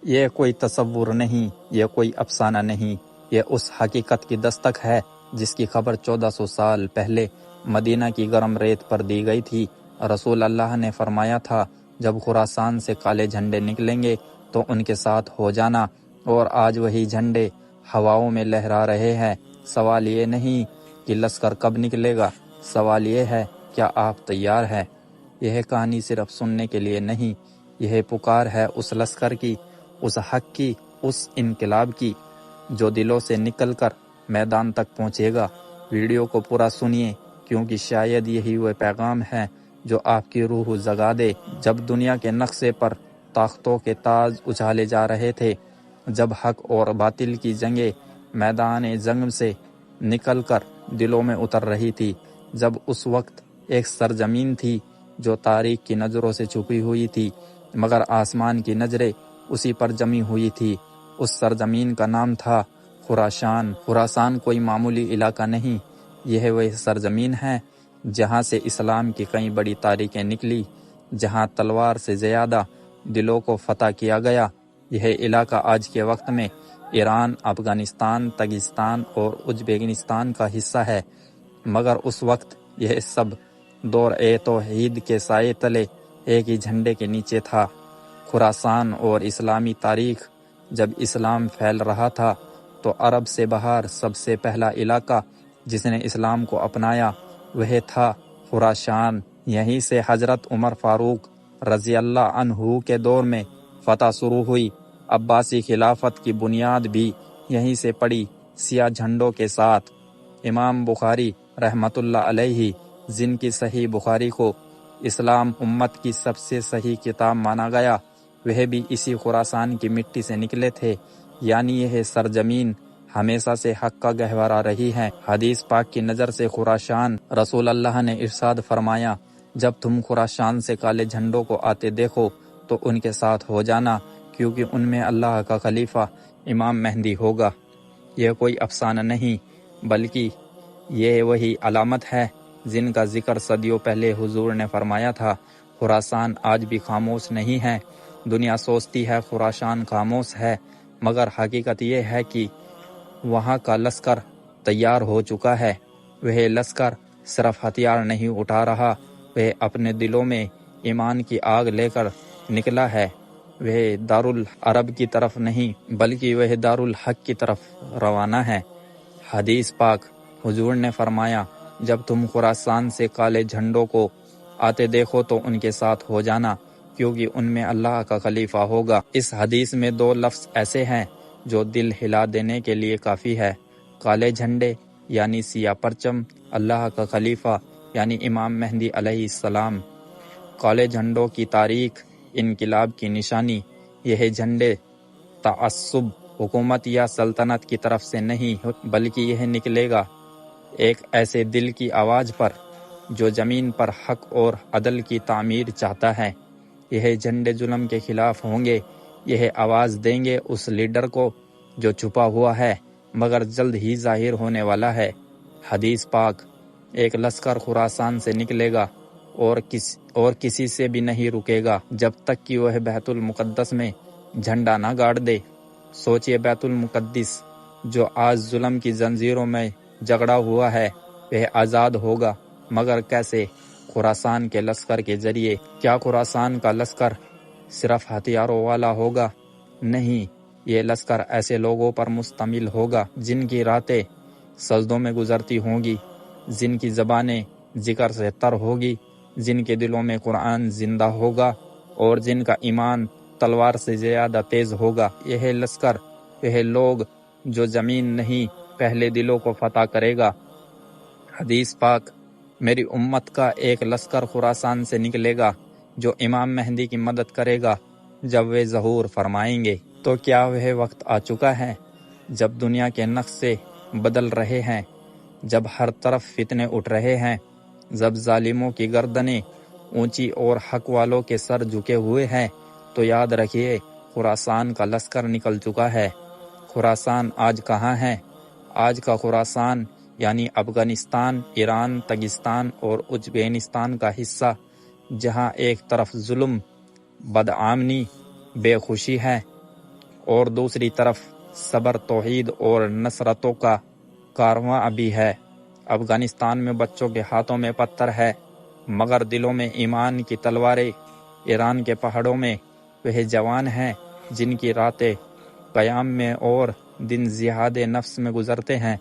یہ کوئی تصور نہیں، یہ کوئی افسانہ نہیں، یہ اس حقیقت کی دستک ہے جس کی خبر 1400 سال پہلے مدینہ کی گرم ریت پر دی گئی تھی۔ رسول اللہ نے فرمایا تھا، جب خراسان سے کالے جھنڈے نکلیں گے تو ان کے ساتھ ہو جانا، اور آج وہی جھنڈے ہواؤں میں لہرا رہے ہیں۔ سوال یہ نہیں کہ لشکر کب نکلے گا، سوال یہ ہے کیا آپ تیار ہیں؟ یہ کہانی صرف سننے کے لیے نہیں، یہ پکار ہے اس لشکر کی، اس حق کی، اس انقلاب کی جو دلوں سے نکل کر میدان تک پہنچے گا۔ ویڈیو کو پورا سنیے، کیونکہ شاید یہی وہ پیغام ہے جو آپ کی روح جگا دے۔ جب دنیا کے نقشے پر طاقتوں کے تاج اچھالے جا رہے تھے، جب حق اور باطل کی جنگیں میدان جنگ سے نکل کر دلوں میں اتر رہی تھی، جب اس وقت ایک سرزمین تھی جو تاریخ کی نظروں سے چھپی ہوئی تھی، مگر آسمان کی نظریں اسی پر جمی ہوئی تھی۔ اس سرزمین کا نام تھا خراسان۔ خراسان کوئی معمولی علاقہ نہیں، یہ وہ سرزمین ہے جہاں سے اسلام کی کئی بڑی تاریخیں نکلی، جہاں تلوار سے زیادہ دلوں کو فتح کیا گیا۔ یہ علاقہ آج کے وقت میں ایران، افغانستان، تاجکستان اور ازبکستان کا حصہ ہے، مگر اس وقت یہ سب دور توحید کے سائے تلے ایک ہی جھنڈے کے نیچے تھا۔ خراسان اور اسلامی تاریخ۔ جب اسلام پھیل رہا تھا تو عرب سے باہر سب سے پہلا علاقہ جس نے اسلام کو اپنایا وہ تھا خراسان۔ یہیں سے حضرت عمر فاروق رضی اللہ عنہ کے دور میں فتح شروع ہوئی۔ عباسی خلافت کی بنیاد بھی یہیں سے پڑی، سیاہ جھنڈوں کے ساتھ۔ امام بخاری رحمۃ اللہ علیہ، جن کی صحیح بخاری کو اسلام امت کی سب سے صحیح کتاب مانا گیا، وہ بھی اسی خراسان کی مٹی سے نکلے تھے۔ یعنی یہ سرزمین ہمیشہ سے حق کا گہوارہ رہی ہے۔ حدیث پاک کی نظر سے خراسان، رسول اللہ نے ارشاد فرمایا، جب تم خراسان سے کالے جھنڈوں کو آتے دیکھو تو ان کے ساتھ ہو جانا، کیونکہ ان میں اللہ کا خلیفہ امام مہدی ہوگا۔ یہ کوئی افسانہ نہیں، بلکہ یہ وہی علامت ہے جن کا ذکر صدیوں پہلے حضور نے فرمایا تھا۔ خراسان آج بھی خاموش نہیں ہے۔ دنیا سوچتی ہے خراسان خاموش ہے، مگر حقیقت یہ ہے کہ وہاں کا لشکر تیار ہو چکا ہے۔ وہ لشکر صرف ہتھیار نہیں اٹھا رہا، وہ اپنے دلوں میں ایمان کی آگ لے کر نکلا ہے۔ وہ دارالعرب کی طرف نہیں، بلکہ وہ دارالحق کی طرف روانہ ہے۔ حدیث پاک، حضور نے فرمایا، جب تم خراسان سے کالے جھنڈوں کو آتے دیکھو تو ان کے ساتھ ہو جانا، کیونکہ ان میں اللہ کا خلیفہ ہوگا۔ اس حدیث میں دو لفظ ایسے ہیں جو دل ہلا دینے کے لیے کافی ہے۔ کالے جھنڈے یعنی سیاہ پرچم، اللہ کا خلیفہ یعنی امام مہدی علیہ السلام۔ کالے جھنڈوں کی تاریخ انقلاب کی نشانی۔ یہ جھنڈے تعصب، حکومت یا سلطنت کی طرف سے نہیں، بلکہ یہ نکلے گا ایک ایسے دل کی آواز پر جو زمین پر حق اور عدل کی تعمیر چاہتا ہے۔ یہ جھنڈے ظلم کے خلاف ہوں گے، یہ آواز دیں گے اس لیڈر کو جو چھپا ہوا ہے مگر جلد ہی ظاہر ہونے والا ہے۔ حدیث پاک، ایک لشکر خراسان سے نکلے گا اور کسی سے بھی نہیں رکے گا جب تک کہ وہ بیت المقدس میں جھنڈا نہ گاڑ دے۔ سوچئے، بیت المقدس جو آج ظلم کی زنجیروں میں جکڑا ہوا ہے وہ آزاد ہوگا، مگر کیسے؟ خراسان کے لشکر کے ذریعے۔ کیا خراسان کا لشکر صرف ہتھیاروں والا ہوگا؟ نہیں، یہ لشکر ایسے لوگوں پر مشتمل ہوگا جن کی راتیں سجدوں میں گزرتی ہوں گی، جن کی زبانیں ذکر سے تر ہوگی، جن کے دلوں میں قرآن زندہ ہوگا اور جن کا ایمان تلوار سے زیادہ تیز ہوگا۔ یہ لشکر، یہ لوگ جو زمین نہیں پہلے دلوں کو فتح کرے گا۔ حدیث پاک، میری امت کا ایک لشکر خراسان سے نکلے گا جو امام مہدی کی مدد کرے گا جب وہ ظہور فرمائیں گے۔ تو کیا وہ وقت آ چکا ہے جب دنیا کے نقشے بدل رہے ہیں، جب ہر طرف فتنے اٹھ رہے ہیں، جب ظالموں کی گردنیں اونچی اور حق والوں کے سر جھکے ہوئے ہیں؟ تو یاد رکھیے، خراسان کا لشکر نکل چکا ہے۔ خراسان آج کہاں ہے؟ آج کا خراسان یعنی افغانستان، ایران، تاجکستان اور ازبکستان کا حصہ، جہاں ایک طرف ظلم، بدامنی، بے خوشی ہے اور دوسری طرف صبر، توحید اور نصرتوں کا کارواں ابھی ہے۔ افغانستان میں بچوں کے ہاتھوں میں پتھر ہے مگر دلوں میں ایمان کی تلواریں۔ ایران کے پہاڑوں میں وہ جوان ہیں جن کی راتیں قیام میں اور دن جہاد نفس میں گزرتے ہیں۔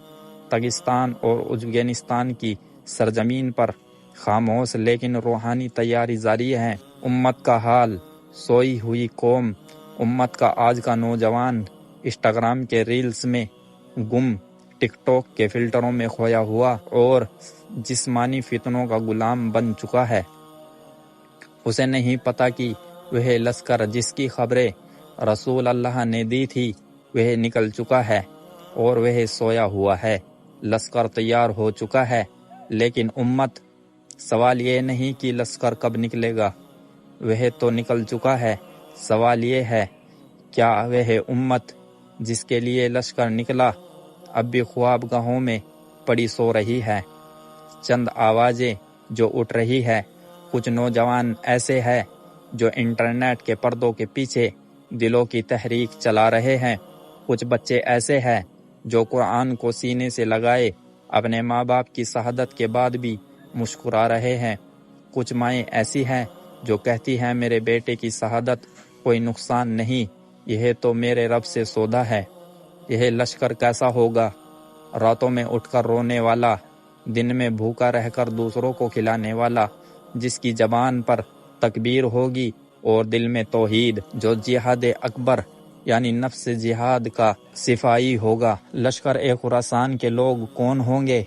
پاکستان اور افغانستان کی سرزمین پر خاموش لیکن روحانی تیاری جاری ہے۔ امت کا حال، سوئی ہوئی قوم۔ امت کا آج کا نوجوان انسٹاگرام کے ریلز میں گم، ٹک ٹاک کے فلٹروں میں کھویا ہوا اور جسمانی فتنوں کا غلام بن چکا ہے۔ اسے نہیں پتا کہ وہ لشکر جس کی خبریں رسول اللہ نے دی تھی وہ نکل چکا ہے اور وہ سویا ہوا ہے۔ لشکر تیار ہو چکا ہے لیکن امت، سوال یہ نہیں کہ لشکر کب نکلے گا، وہ تو نکل چکا ہے۔ سوال یہ ہے کیا وہ امت جس کے لیے لشکر نکلا اب بھی خواب گاہوں میں پڑی سو رہی ہے؟ چند آوازیں جو اٹھ رہی ہے۔ کچھ نوجوان ایسے ہیں جو انٹرنیٹ کے پردوں کے پیچھے دلوں کی تحریک چلا رہے ہیں۔ کچھ بچے ایسے ہیں جو قرآن کو سینے سے لگائے اپنے ماں باپ کی شہادت کے بعد بھی مسکرا رہے ہیں۔ کچھ مائیں ایسی ہیں جو کہتی ہیں میرے بیٹے کی شہادت کوئی نقصان نہیں، یہ تو میرے رب سے سودا ہے۔ یہ لشکر کیسا ہوگا؟ راتوں میں اٹھ کر رونے والا، دن میں بھوکا رہ کر دوسروں کو کھلانے والا، جس کی زبان پر تکبیر ہوگی اور دل میں توحید، جو جہاد اکبر یعنی نفس جہاد کا صفائی ہوگا۔ لشکر خراسان کے لوگ کون ہوں گے؟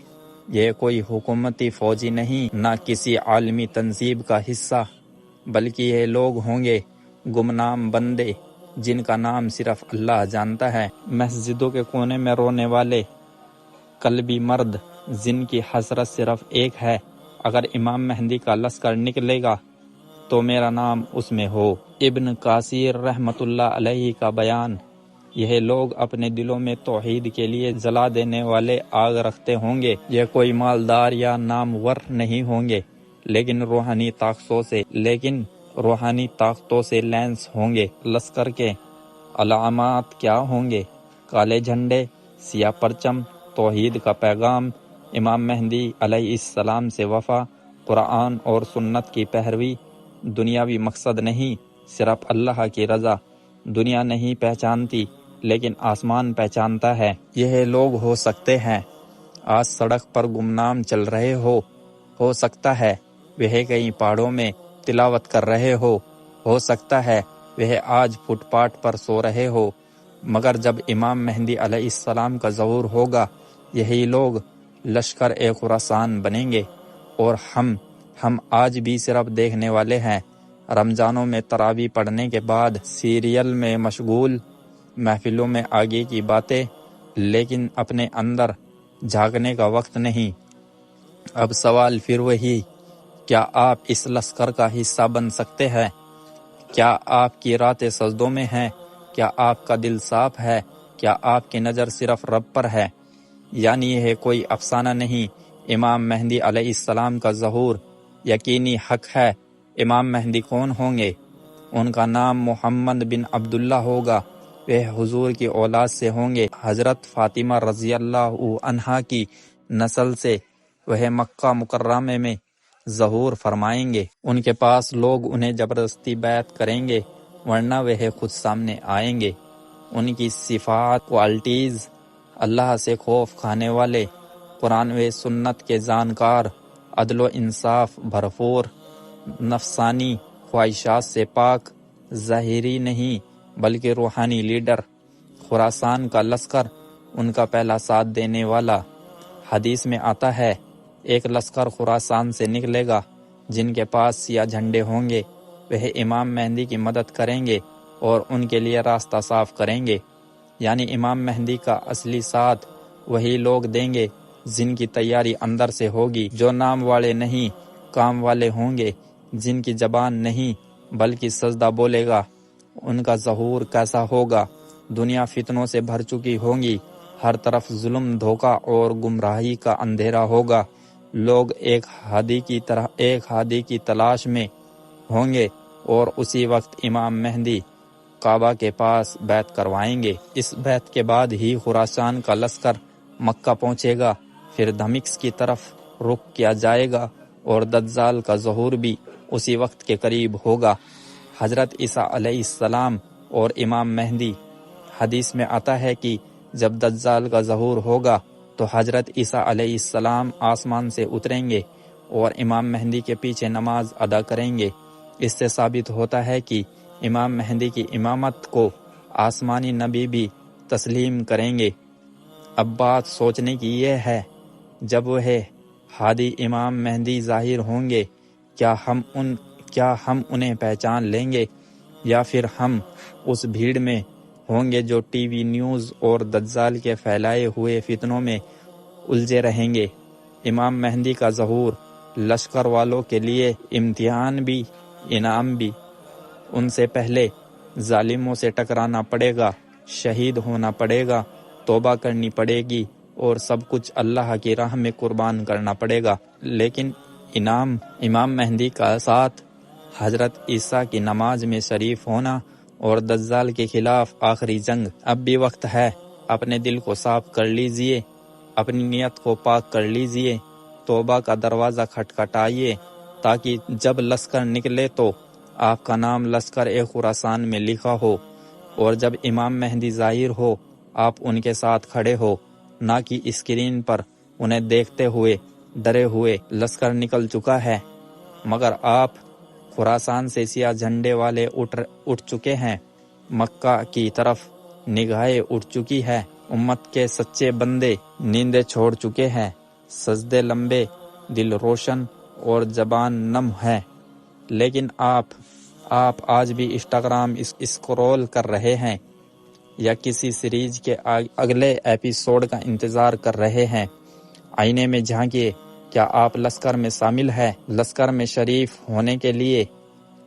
یہ کوئی حکومتی فوجی نہیں، نہ کسی عالمی تنظیم کا حصہ، بلکہ یہ لوگ ہوں گے گمنام بندے جن کا نام صرف اللہ جانتا ہے۔ مسجدوں کے کونے میں رونے والے قلبی مرد جن کی حسرت صرف ایک ہے، اگر امام مہدی کا لشکر نکلے گا تو میرا نام اس میں ہو۔ ابن کثیر رحمۃ اللہ علیہ کا بیان۔ یہ لوگ اپنے دلوں میں توحید کے لیے جلا دینے والے آگ رکھتے ہوں گے۔ یہ کوئی مالدار یا نامور نہیں ہوں گے لیکن روحانی طاقتوں سے لینس ہوں گے۔ لشکر کے علامات کیا ہوں گے؟ کالے جھنڈے، سیاہ پرچم، توحید کا پیغام، امام مہدی علیہ السلام سے وفا، قرآن اور سنت کی پیروی۔ دنیاوی مقصد نہیں، صرف اللہ کی رضا۔ دنیا نہیں پہچانتی لیکن آسمان پہچانتا ہے۔ یہ لوگ ہو سکتے ہیں آج سڑک پر گمنام چل رہے ہو سکتا ہے وہ کئی پہاڑوں میں تلاوت کر رہے ہو سکتا ہے وہ آج فٹ پاتھ پر سو رہے ہو، مگر جب امام مہدی علیہ السلام کا ظہور ہوگا یہی لوگ لشکر خراسان بنیں گے۔ اور ہم آج بھی صرف دیکھنے والے ہیں۔ رمضانوں میں تراویح پڑھنے کے بعد سیریل میں مشغول، محفلوں میں آگے کی باتیں، لیکن اپنے اندر جھانکنے کا وقت نہیں۔ اب سوال پھر وہی، کیا آپ اس لشکر کا حصہ بن سکتے ہیں؟ کیا آپ کی راتیں سجدوں میں ہیں؟ کیا آپ کا دل صاف ہے؟ کیا آپ کی نظر صرف رب پر ہے؟ یعنی یہ کوئی افسانہ نہیں، امام مہدی علیہ السلام کا ظہور یقینی حق ہے۔ امام مہدی کون ہوں گے؟ ان کا نام محمد بن عبداللہ ہوگا۔ وہ حضور کی اولاد سے ہوں گے، حضرت فاطمہ رضی اللہ عنہا کی نسل سے۔ وہ مکہ مکرمہ میں ظہور فرمائیں گے۔ ان کے پاس لوگ انہیں زبردستی بیعت کریں گے ورنہ وہ خود سامنے آئیں گے۔ ان کی صفات، کوالٹیز: اللہ سے خوف کھانے والے، قرآن و سنت کے جانکار، عدل و انصاف بھرپور، نفسانی خواہشات سے پاک، ظاہری نہیں بلکہ روحانی لیڈر۔ خراسان کا لشکر ان کا پہلا ساتھ دینے والا۔ حدیث میں آتا ہے ایک لشکر خراسان سے نکلے گا جن کے پاس سیاہ جھنڈے ہوں گے، وہ امام مہدی کی مدد کریں گے اور ان کے لیے راستہ صاف کریں گے۔ یعنی امام مہدی کا اصلی ساتھ وہی لوگ دیں گے جن کی تیاری اندر سے ہوگی، جو نام والے نہیں کام والے ہوں گے، جن کی زبان نہیں بلکہ سجدہ بولے گا۔ ان کا ظہور کیسا ہوگا؟ دنیا فتنوں سے بھر چکی ہوگی، ہر طرف ظلم، دھوکہ اور گمراہی کا اندھیرا ہوگا۔ لوگ ایک ہادی کی تلاش میں ہوں گے اور اسی وقت امام مہدی کعبہ کے پاس بیعت کروائیں گے۔ اس بیعت کے بعد ہی خراسان کا لشکر مکہ پہنچے گا، پھر دمشق کی طرف رخ کیا جائے گا اور دجال کا ظہور بھی اسی وقت کے قریب ہوگا۔ حضرت عیسیٰ علیہ السلام اور امام مہدی، حدیث میں آتا ہے کہ جب دجال کا ظہور ہوگا تو حضرت عیسیٰ علیہ السلام آسمان سے اتریں گے اور امام مہدی کے پیچھے نماز ادا کریں گے۔ اس سے ثابت ہوتا ہے کہ امام مہدی کی امامت کو آسمانی نبی بھی تسلیم کریں گے۔ اب بات سوچنے کی یہ ہے، جب وہ ہادی امام مہدی ظاہر ہوں گے، کیا ہم انہیں پہچان لیں گے، یا پھر ہم اس بھیڑ میں ہوں گے جو ٹی وی نیوز اور دجال کے پھیلائے ہوئے فتنوں میں الجھے رہیں گے۔ امام مہدی کا ظہور لشکر والوں کے لیے امتحان بھی انعام بھی۔ ان سے پہلے ظالموں سے ٹکرانا پڑے گا، شہید ہونا پڑے گا، توبہ کرنی پڑے گی اور سب کچھ اللہ کی راہ میں قربان کرنا پڑے گا۔ لیکن انعام امام مہدی کا ساتھ حضرت عیسیٰ کی نماز میں شریف ہونا اور دجال کے خلاف آخری جنگ۔ اب بھی وقت ہے، اپنے دل کو صاف کر لیجئے، اپنی نیت کو پاک کر لیجئے، توبہ کا دروازہ کھٹکھٹائیے تاکہ جب لشکر نکلے تو آپ کا نام لشکر خراسان میں لکھا ہو، اور جب امام مہدی ظاہر ہو آپ ان کے ساتھ کھڑے ہو، نہ کہ اسکرین پر انہیں دیکھتے ہوئے ڈرے ہوئے۔ لشکر نکل چکا ہے مگر آپ خراسان سے سیاہ جھنڈے والے اٹھ چکے ہیں، مکہ کی طرف نگاہیں اٹھ چکی ہے، امت کے سچے بندے نیندیں چھوڑ چکے ہیں، سجدے لمبے، دل روشن اور زبان نم ہے۔ لیکن آپ آج بھی انسٹاگرام اسکرول کر رہے ہیں یا کسی سیریز کے اگلے ایپیسوڈ کا انتظار کر رہے ہیں۔ آئینے میں جھانکیے، کیا آپ لشکر میں شامل ہیں؟ لشکر میں شریف ہونے کے لیے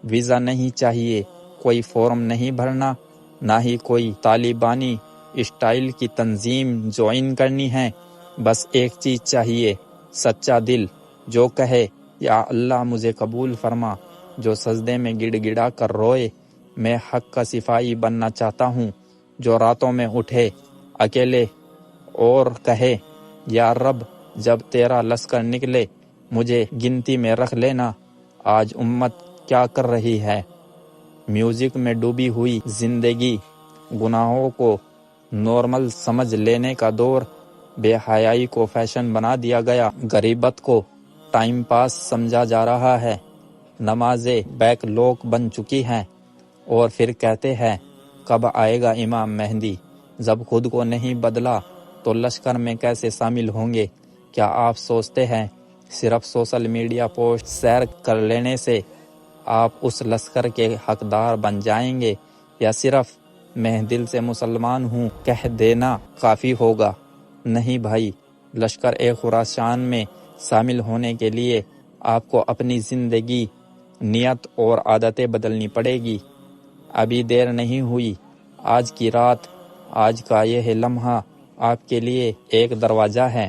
ویزا نہیں چاہیے، کوئی فارم نہیں بھرنا، نہ ہی کوئی طالبانی اسٹائل کی تنظیم جوائن کرنی ہے۔ بس ایک چیز چاہیے، سچا دل جو کہے یا اللہ مجھے قبول فرما، جو سجدے میں گڑ گڑا کر روئے، میں حق کا سپاہی بننا چاہتا ہوں، جو راتوں میں اٹھے اکیلے اور کہے یا رب جب تیرا لشکر نکلے مجھے گنتی میں رکھ لینا۔ آج امت کیا کر رہی ہے؟ میوزک میں ڈوبی ہوئی زندگی، گناہوں کو نارمل سمجھ لینے کا دور، بے حیائی کو فیشن بنا دیا گیا، غریبت کو ٹائم پاس سمجھا جا رہا ہے، نمازیں بیک لوک بن چکی ہیں، اور پھر کہتے ہیں کب آئے گا امام مہدی۔ جب خود کو نہیں بدلا تو لشکر میں کیسے شامل ہوں گے؟ کیا آپ سوچتے ہیں صرف سوشل میڈیا پوسٹ شیئر کر لینے سے آپ اس لشکر کے حقدار بن جائیں گے، یا صرف میں دل سے مسلمان ہوں کہہ دینا کافی ہوگا؟ نہیں بھائی، لشکر خراسان میں شامل ہونے کے لیے آپ کو اپنی زندگی، نیت اور عادتیں بدلنی پڑے گی۔ ابھی دیر نہیں ہوئی، آج کی رات، آج کا یہ لمحہ آپ کے لیے ایک دروازہ ہے۔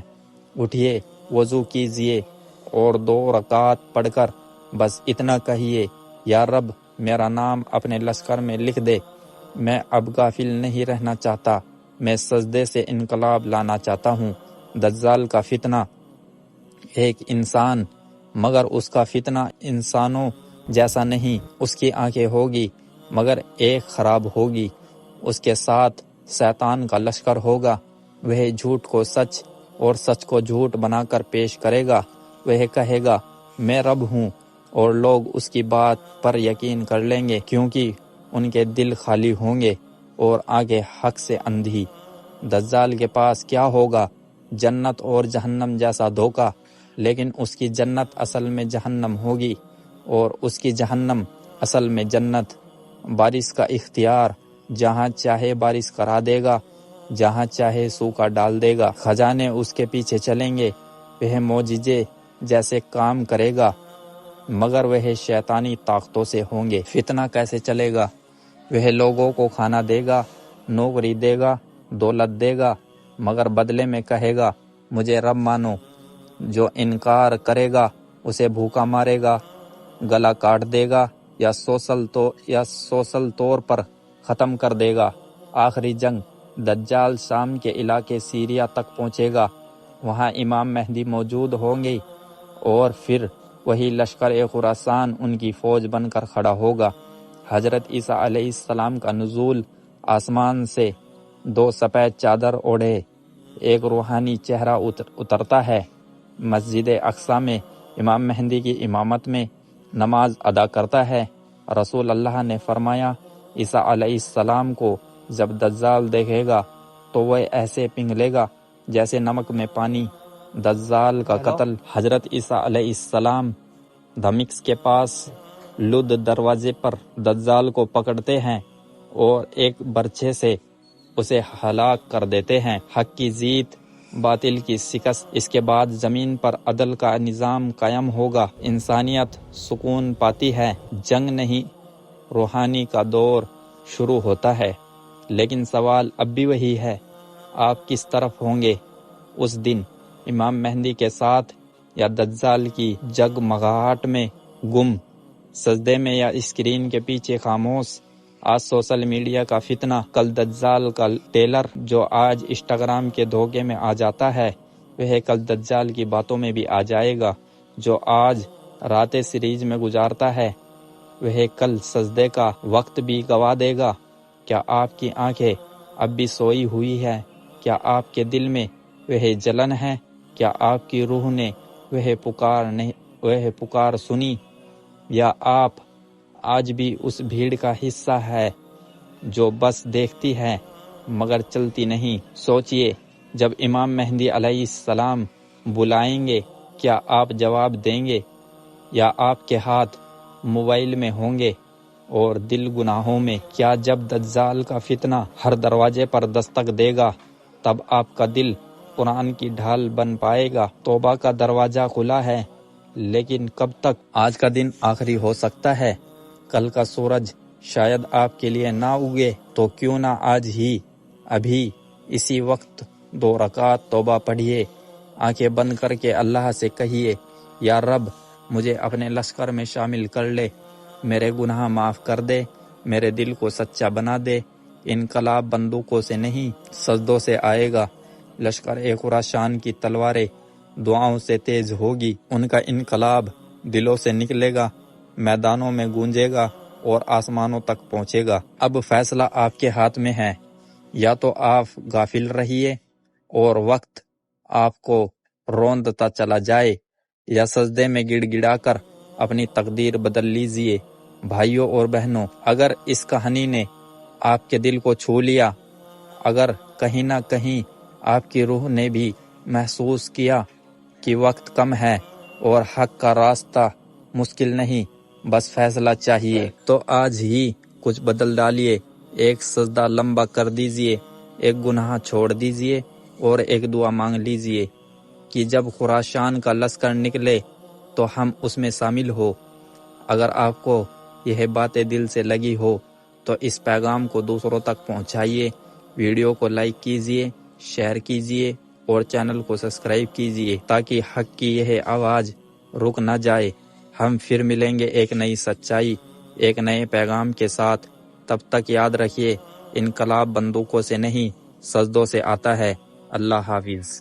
اٹھیے، وضو کیجیے اور 2 رکعت پڑھ کر بس اتنا کہیے، یا رب میرا نام اپنے لشکر میں لکھ دے، میں اب غافل نہیں رہنا چاہتا، میں سجدے سے انقلاب لانا چاہتا ہوں۔ دجال کا فتنہ ایک انسان، مگر اس کا فتنہ انسانوں جیسا نہیں، اس کی آنکھیں ہوگی مگر ایک خراب ہوگی، اس کے ساتھ شیطان کا لشکر ہوگا، وہ جھوٹ کو سچ اور سچ کو جھوٹ بنا کر پیش کرے گا، وہ کہے گا میں رب ہوں، اور لوگ اس کی بات پر یقین کر لیں گے کیونکہ ان کے دل خالی ہوں گے اور آنکھیں حق سے اندھی۔ دجال کے پاس کیا ہوگا؟ جنت اور جہنم جیسا دھوکہ، لیکن اس کی جنت اصل میں جہنم ہوگی اور اس کی جہنم اصل میں جنت۔ بارش کا اختیار، جہاں چاہے بارش کرا دے گا، جہاں چاہے سوکھا ڈال دے گا، خزانے اس کے پیچھے چلیں گے، وہ معجزے جیسے کام کرے گا مگر وہ شیطانی طاقتوں سے ہوں گے۔ فتنہ کیسے چلے گا؟ وہ لوگوں کو کھانا دے گا، نوکری دے گا، دولت دے گا، مگر بدلے میں کہے گا مجھے رب مانو۔ جو انکار کرے گا اسے بھوکا مارے گا، گلا کاٹ دے گا، یا سوشل طور پر ختم کر دے گا۔ آخری جنگ دجال شام کے علاقے سیریا تک پہنچے گا، وہاں امام مہدی موجود ہوں گے اور پھر وہی لشکر خراسان ان کی فوج بن کر کھڑا ہوگا۔ حضرت عیسیٰ علیہ السلام کا نزول، آسمان سے 2 سفید چادر اوڑھے ایک روحانی چہرہ اترتا ہے، مسجد اقصی میں امام مہدی کی امامت میں نماز ادا کرتا ہے۔ رسول اللہ نے فرمایا، عیسیٰ علیہ السلام کو جب دجال دیکھے گا تو وہ ایسے پگھلے گا جیسے نمک میں پانی۔ دجال کا قتل۔ حضرت عیسیٰ علیہ السلام دمشق کے پاس لد دروازے پر دجال کو پکڑتے ہیں اور ایک برچھے سے اسے ہلاک کر دیتے ہیں۔ حق کی جیت، باطل کی شکست۔ اس کے بعد زمین پر عدل کا نظام قائم ہوگا، انسانیت سکون پاتی ہے، جنگ نہیں روحانی کا دور شروع ہوتا ہے۔ لیکن سوال اب بھی وہی ہے، آپ کس طرف ہوں گے اس دن؟ امام مہدی کے ساتھ یا دجال کی جگمگاہٹ میں گم، سجدے میں یا اسکرین کے پیچھے خاموش؟ آج سوشل میڈیا کا فتنہ، کل دجال کا ٹیلر جو آج انسٹاگرام کے دھوکے میں آ جاتا ہے، وہ کل دجال کی باتوں میں بھی آ جائے گا۔ جو آج راتیں سیریز میں گزارتا ہے، وہ کل سجدے کا وقت بھی گوا دے گا۔ کیا آپ کی آنکھیں اب بھی سوئی ہوئی ہے؟ کیا آپ کے دل میں وہ جلن ہے؟ کیا آپ کی روح نے وہ پکار سنی؟ یا آپ آج بھی اس بھیڑ کا حصہ ہے جو بس دیکھتی ہے مگر چلتی نہیں؟ سوچئے، جب امام مہدی علیہ السلام بلائیں گے کیا آپ جواب دیں گے، یا آپ کے ہاتھ موبائل میں ہوں گے اور دل گناہوں میں؟ کیا جب دجال کا فتنہ ہر دروازے پر دستک دے گا تب آپ کا دل قرآن کی ڈھال بن پائے گا؟ توبہ کا دروازہ کھلا ہے، لیکن کب تک؟ آج کا دن آخری ہو سکتا ہے، کل کا سورج شاید آپ کے لیے نہ اگے، تو کیوں نہ آج ہی ابھی اسی وقت 2 رکعت توبہ پڑھیے، آنکھیں بند کر کے اللہ سے کہیے، یا رب مجھے اپنے لشکر میں شامل کر لے، میرے گناہ معاف کر دے، میرے دل کو سچا بنا دے۔ انقلاب بندوقوں سے نہیں، سجدوں سے آئے گا۔ لشکر خراسان کی تلواریں دعاؤں سے تیز ہوگی، ان کا انقلاب دلوں سے نکلے گا، میدانوں میں گونجے گا اور آسمانوں تک پہنچے گا۔ اب فیصلہ آپ کے ہاتھ میں ہے، یا تو آپ غافل رہیے اور وقت آپ کو روندتا چلا جائے، یا سجدے میں گڑ گڑا کر اپنی تقدیر بدل لیجیے۔ بھائیوں اور بہنوں، اگر اس کہانی نے آپ کے دل کو چھو لیا، اگر کہیں نہ کہیں آپ کی روح نے بھی محسوس کیا کہ وقت کم ہے اور حق کا راستہ مشکل نہیں، بس فیصلہ چاہیے، تو آج ہی کچھ بدل ڈالیے۔ ایک سجدہ لمبا کر دیجیے، ایک گناہ چھوڑ دیجیے اور ایک دعا مانگ لیجیے کہ جب خراسان کا لشکر نکلے تو ہم اس میں شامل ہو۔ اگر آپ کو یہ باتیں دل سے لگی ہو تو اس پیغام کو دوسروں تک پہنچائیے، ویڈیو کو لائک کیجیے، شیئر کیجیے اور چینل کو سبسکرائب کیجیے تاکہ حق کی یہ آواز رک نہ جائے۔ ہم پھر ملیں گے ایک نئی سچائی، ایک نئے پیغام کے ساتھ۔ تب تک یاد رکھیے، انقلاب بندوقوں سے نہیں، سجدوں سے آتا ہے۔ اللہ حافظ۔